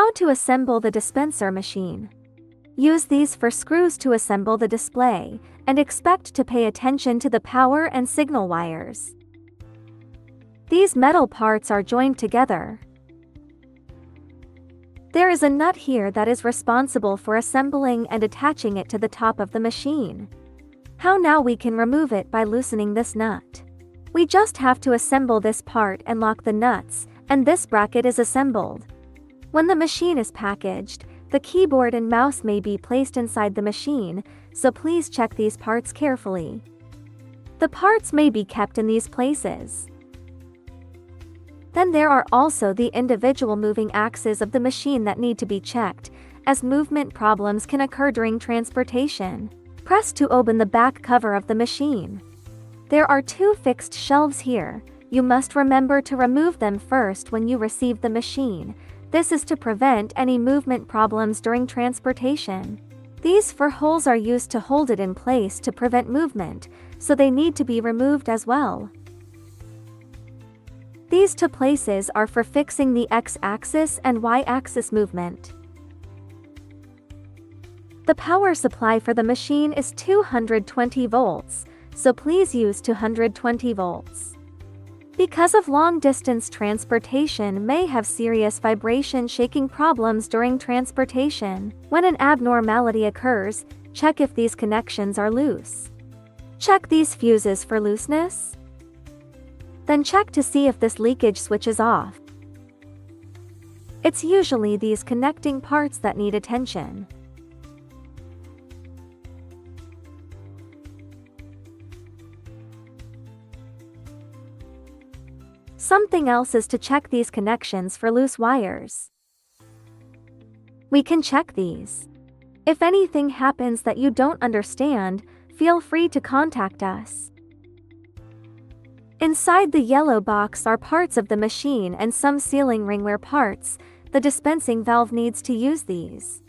How to assemble the dispenser machine. Use these for screws to assemble the display, and expect to pay attention to the power and signal wires. These metal parts are joined together. There is a nut here that is responsible for assembling and attaching it to the top of the machine. How now we can remove it by loosening this nut. We just have to assemble this part and lock the nuts, and this bracket is assembled. When the machine is packaged, the keyboard and mouse may be placed inside the machine, so please check these parts carefully. The parts may be kept in these places. Then there are also the individual moving axes of the machine that need to be checked, as movement problems can occur during transportation. Press to open the back cover of the machine. There are 2 fixed shelves here. You must remember to remove them first when you receive the machine. This is to prevent any movement problems during transportation. These 4 holes are used to hold it in place to prevent movement, so they need to be removed as well. These 2 places are for fixing the X-axis and Y-axis movement. The power supply for the machine is 220 volts, so please use 220 volts. Because of long-distance transportation may have serious vibration shaking problems during transportation. When an abnormality occurs, check if these connections are loose. Check these fuses for looseness. Then check to see if this leakage switch is off. It's usually these connecting parts that need attention. Something else is to check these connections for loose wires. We can check these. If anything happens that you don't understand, feel free to contact us. Inside the yellow box are parts of the machine and some sealing ringware parts. The dispensing valve needs to use these.